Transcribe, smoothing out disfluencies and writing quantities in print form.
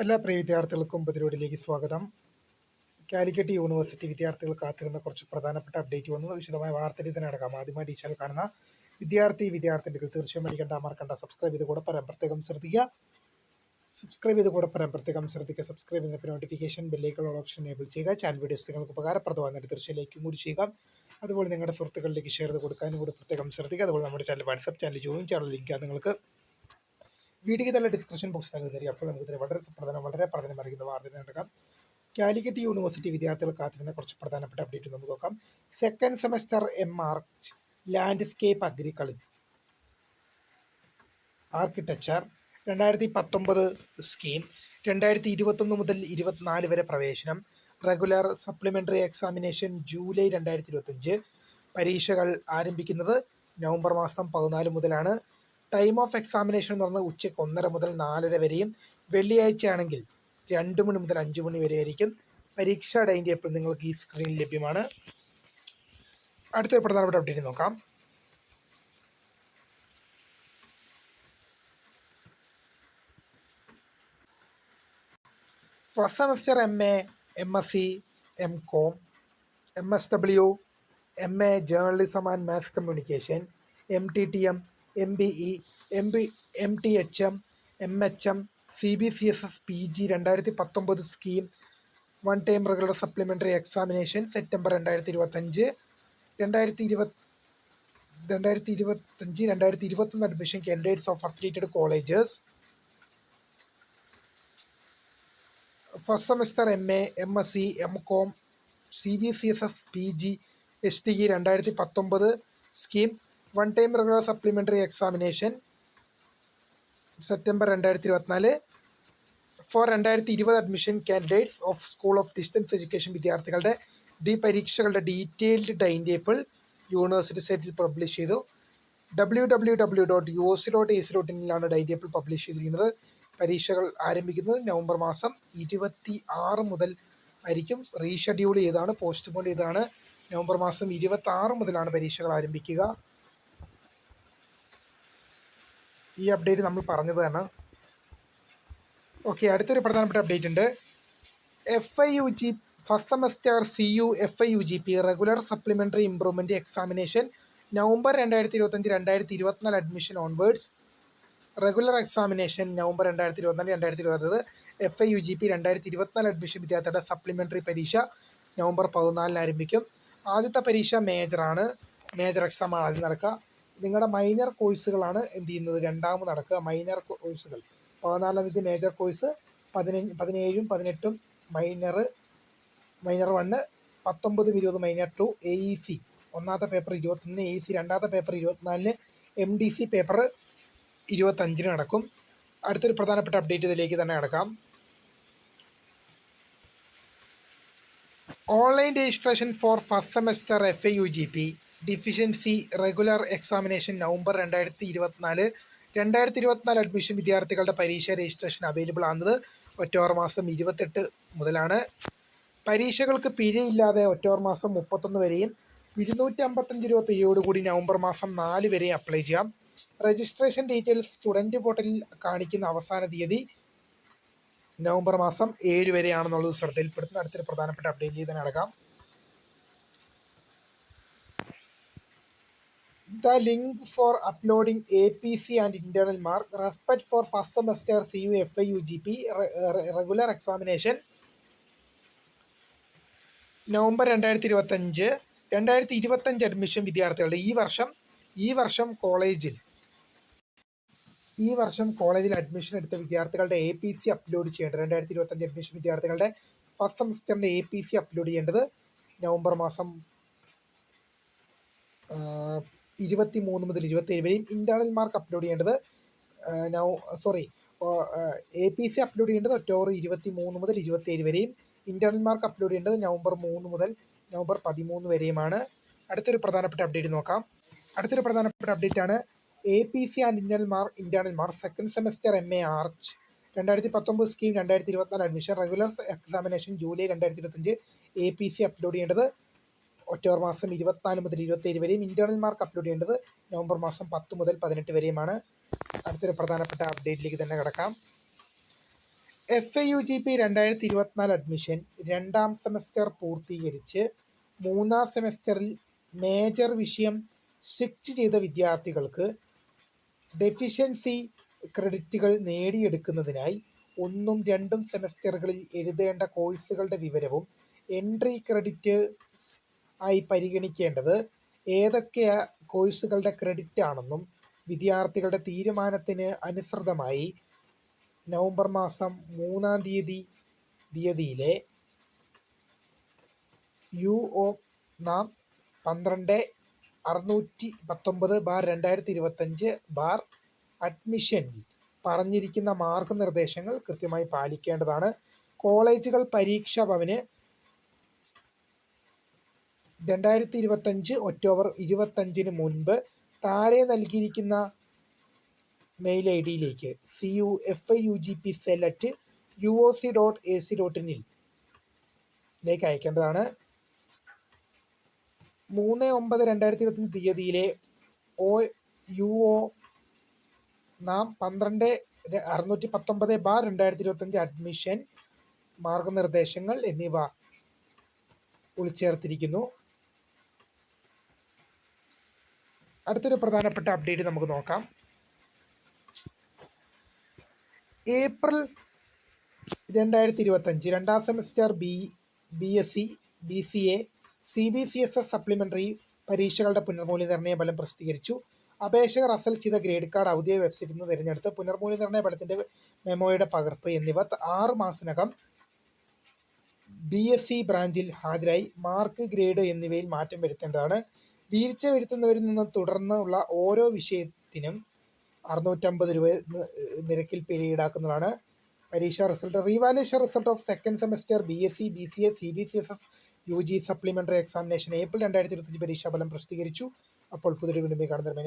എല്ലാ പ്രിയ വിദ്യാർത്ഥികൾക്കും പുതിരോഡിലേക്ക് സ്വാഗതം. കാലിക്കറ്റ് യൂണിവേഴ്സിറ്റി വിദ്യാർത്ഥികൾ കാത്തിരുന്ന കുറച്ച് പ്രധാനപ്പെട്ട അപ്ഡേറ്റ് വന്നു. വിശദമായ വാർത്തയിൽ തന്നെ അടക്കാം. ആദ്യമായി ഈ ചാനൽ കാണുന്ന വിദ്യാർത്ഥികൾ തീർച്ചയായും മറക്കണ്ട സബ്സ്ക്രൈബ് ചെയ്ത് കൂടെ പ്രത്യേകം ശ്രദ്ധിക്കുക. സബ്സ്ക്രൈബ് ചെയ്യുന്ന നോട്ടിഫിക്കേഷൻ ബെല്ലേക്കുള്ള ഓപ്ഷൻ എനേബിൾ ചെയ്യുക. ചാനൽ വീഡിയോസ് നിങ്ങൾക്ക് ഉപകാരപ്രദമാകുന്ന തീർച്ചയായും ലൈക്കും കൂടി ചെയ്യുക. അതുപോലെ നിങ്ങളുടെ സുഹൃത്തുക്കളിലേക്ക് ഷെയർ ചെയ്ത് കൊടുക്കാനും കൂടി പ്രത്യേകം ശ്രദ്ധിക്കുക. അതുപോലെ നമ്മുടെ ചാനൽ വാട്സ്ആപ്പ് ചാനൽ ജോയിൻ ചെയ്യാനുള്ള ലിങ്ക് നിങ്ങൾക്ക് വീഡിയോ തന്നെ ഡിസ്ക്രിപ്ഷൻ ബോക്സ് നൽകുന്നത്. അപ്പോൾ നമുക്ക് വളരെ പ്രധാനം അറിയിക്കുന്ന വാർത്ത നടക്കാം. കാലിക്കറ്റ് യൂണിവേഴ്സിറ്റി വിദ്യാർത്ഥികൾ കാത്തിരുന്ന കുറച്ച് പ്രധാനപ്പെട്ട അപ്ഡേറ്റ് നമുക്ക് നോക്കാം. Second semester March landscape architecture 2019 scheme 2021 മുതൽ 24 വരെ പ്രവേശനം. Regular supplementary examination July 2025. പരീക്ഷകൾ ആരംഭിക്കുന്നത് നവംബർ മാസം 14 മുതലാണ്. ടൈം ഓഫ് എക്സാമിനേഷൻ എന്ന് പറഞ്ഞാൽ ഉച്ചയ്ക്ക് 1:30 മുതൽ 4:30 വരെയും വെള്ളിയാഴ്ചയാണെങ്കിൽ 2 മണി മുതൽ 5 മണി വരെ ആയിരിക്കും. പരീക്ഷാ ടൈം ടേബിൾ നിങ്ങൾക്ക് ഈ സ്ക്രീനിൽ ലഭ്യമാണ്. അടുത്തൊരു പ്രധാനപ്പെട്ട അപ്ഡേറ്റ് നോക്കാം. First semester MA, MSc, MCom, MSW, MA journalism and mass communication, MTTM, MBE, MTHM, MHM, CBCSS PG 2019 scheme one time regular supplementary examination September 2025. 2021 admission candidates of affiliated colleges. First semester MA, MSc, MCom, CBCSS PG STE 2019 scheme one time regular supplementary examination September 2024. For 2020 admission candidates of school of distance education വിദ്യാർത്ഥികളുടെ പരീക്ഷകളുടെ detailed time table university സൈറ്റിൽ publish ചെയ്തു. www.uoc.ac.in time table publish ചെയ്തിരിക്കുന്നത്. പരീക്ഷകൾ ആരംഭിക്കുന്നത് November മാസം 26 മുതൽ ആയിരിക്കും. റീഷെഡ്യൂൾ ചെയ്താണ്, പോസ്റ്റ്പോൺ ചെയ്താണ്. നവംബർ മാസം 26 മുതലാണ് പരീക്ഷകൾ ആരംഭിക്കുക. ഈ അപ്ഡേറ്റ് നമ്മൾ പറഞ്ഞതാണ്. ഓക്കെ, അടുത്തൊരു പ്രധാനപ്പെട്ട അപ്ഡേറ്റ് ഉണ്ട്. FIUG first semester CU FIUGP regular supplementary improvement examination November 2025 2024 admission onwards. Regular examination November 2024 FIUGP 2024 admission വിദ്യാർത്ഥികളുടെ സപ്ലിമെൻ്ററി പരീക്ഷ നവംബർ 14 ആരംഭിക്കും. ആദ്യത്തെ പരീക്ഷ മേജർ എക്സാമാണ് ആദ്യം നടക്കുക. നിങ്ങളുടെ മൈനർ കോഴ്സുകളാണ് എന്ത് ചെയ്യുന്നത്, രണ്ടാമത് നടക്കുക. മൈനർ കോഴ്സുകൾ 14-ാം തീയതി major course, 17, 18 minor 1, 19, 20 minor 2, AEC ഒന്നാമത്തെ പേപ്പർ 21, AEC രണ്ടാമത്തെ പേപ്പർ 24, MDC പേപ്പർ 25 നടക്കും. അടുത്തൊരു പ്രധാനപ്പെട്ട അപ്ഡേറ്റ് ഇതിലേക്ക് തന്നെ നടക്കാം. Online registration for first semester FIUGP deficiency regular examination November 2024. 2024 admission വിദ്യാർത്ഥികളുടെ പരീക്ഷ രജിസ്ട്രേഷൻ അവൈലബിൾ ആകുന്നത് ഒക്ടോബർ മാസം 28 മുതലാണ്. പരീക്ഷകൾക്ക് പിഴയില്ലാതെ ഒക്ടോബർ മാസം 31 വരെയും 255 രൂപ പിഴയോടുകൂടി നവംബർ മാസം 4 വരെയും അപ്ലൈ ചെയ്യാം. രജിസ്ട്രേഷൻ ഡീറ്റെയിൽസ് സ്റ്റുഡൻറ്റ് പോർട്ടലിൽ കാണിക്കുന്ന അവസാന തീയതി നവംബർ മാസം 7 വരെയാണെന്നുള്ളത് ശ്രദ്ധയിൽപ്പെടുത്തുന്ന അടുത്തൊരു പ്രധാനപ്പെട്ട അപ്ഡേറ്റ് തന്നെ നടക്കാം. The link for uploading APC and internal mark respect for first semester CU FIUGP regular examination November 2025. 2025 admission വിദ്യാർത്ഥികളുടെ ഈ വർഷം കോളേജിൽ അഡ്മിഷൻ എടുത്ത വിദ്യാർത്ഥികളുടെ APC അപ്ലോഡ് ചെയ്യേണ്ടത് 2025 അഡ്മിഷൻ വിദ്യാർത്ഥികളുടെ ഫസ്റ്റ് സെമസ്റ്ററിൻ്റെ APC അപ്ലോഡ് ചെയ്യേണ്ടത് നവംബർ മാസം 23 മുതൽ 27 വരെയും. ഇൻറ്റേർണൽ മാർക്ക് അപ്ലോഡ് ചെയ്യേണ്ടത് APC അപ്ലോഡ് ചെയ്യേണ്ടത് ഒക്ടോബർ 23 മുതൽ 27 വരെയും. ഇൻറ്റേർണൽ മാർക്ക് അപ്ലോഡ് ചെയ്യേണ്ടത് നവംബർ 3 മുതൽ നവംബർ 13 വരെയുമാണ്. അടുത്തൊരു പ്രധാനപ്പെട്ട അപ്ഡേറ്റ് നോക്കാം. അടുത്തൊരു പ്രധാനപ്പെട്ട അപ്ഡേറ്റ് ആണ് APC and internal mark second semester MA arch 2019 scheme 2024 admission regular examination July 2025. APC upload ചെയ്യേണ്ടത് ഒക്ടോബർ മാസം 24 മുതൽ 27 വരെയും. ഇൻറ്റേർണൽ മാർക്ക് അപ്ലോഡ് ചെയ്യേണ്ടത് നവംബർ മാസം 10 മുതൽ 18 വരെയുമാണ്. അടുത്തൊരു പ്രധാനപ്പെട്ട അപ്ഡേറ്റിലേക്ക് തന്നെ കിടക്കാം. FIUGP 2024 അഡ്മിഷൻ രണ്ടാം സെമസ്റ്റർ പൂർത്തീകരിച്ച് മൂന്നാം സെമസ്റ്ററിൽ മേജർ വിഷയം സ്വിച്ച് ചെയ്ത വിദ്യാർത്ഥികൾക്ക് ഡെഫിഷ്യൻസി ക്രെഡിറ്റുകൾ നേടിയെടുക്കുന്നതിനായി 1ഉം 2ഉം സെമസ്റ്ററുകളിൽ എഴുതേണ്ട കോഴ്സുകളുടെ വിവരവും എൻട്രി ക്രെഡിറ്റ്സ് ആയി പരിഗണിക്കേണ്ടത് ഏതൊക്കെ കോഴ്സുകളുടെ ക്രെഡിറ്റ് ആണെന്നും വിദ്യാർത്ഥികളുടെ തീരുമാനത്തിന് അനുസൃതമായി നവംബർ മാസം 3-ാം തീയതിയിലെ UO നാം 12-619/2025 അഡ്മിഷനിൽ പറഞ്ഞിരിക്കുന്ന മാർഗനിർദ്ദേശങ്ങൾ കൃത്യമായി പാലിക്കേണ്ടതാണ്. കോളേജുകൾ പരീക്ഷാ ഭവന് 2025 ഒക്ടോബർ 25 മുൻപ് താഴെ നൽകിയിരിക്കുന്ന മെയിൽ ID-യിലേക്ക് cuffiugpcell@uoc.ac.in ലേക്ക് അയക്കേണ്ടതാണ്. 3/9/2025 തീയതിയിലെ UO നാം 12-619/2025 അഡ്മിഷൻ മാർഗനിർദ്ദേശങ്ങൾ എന്നിവ ഉൾച്ചേർത്തിരിക്കുന്നു. അടുത്തൊരു പ്രധാനപ്പെട്ട അപ്ഡേറ്റ് നമുക്ക് നോക്കാം. ഏപ്രിൽ 2025 രണ്ടാം semester BSc BCA CBCSS supplementary പരീക്ഷകളുടെ പുനർമൂല്യനിർണ്ണയ ഫലം പ്രസിദ്ധീകരിച്ചു. അപേക്ഷകർ അസൽ ചെയ്ത ഗ്രേഡ് കാർഡ് ഔദ്യോഗിക വെബ്സൈറ്റിൽ നിന്ന് തിരഞ്ഞെടുത്ത് പുനർമൂല്യനിർണ്ണയ ഫലത്തിൻ്റെ മെമ്മോയുടെ പകർപ്പ് എന്നിവ 6 മാസത്തിനകം BSc ബ്രാഞ്ചിൽ ഹാജരായി മാർക്ക്, ഗ്രേഡ് എന്നിവയിൽ മാറ്റം വരുത്തേണ്ടതാണ്. വീഴ്ച വരുത്തുന്നവരിൽ നിന്ന് തുടർന്നുള്ള ഓരോ വിഷയത്തിനും 650 രൂപ നിരക്കിൽ പിഴ ഈടാക്കുന്നതാണ്. പരീക്ഷാ result. Revaluation result of second semester BSc BCA CBCSS UG supplementary examination April 2025 പരീക്ഷാഫലം പ്രസിദ്ധീകരിച്ചു. അപ്പോൾ പുതിയൊരു വീഡിയോ കാണുന്നതിന്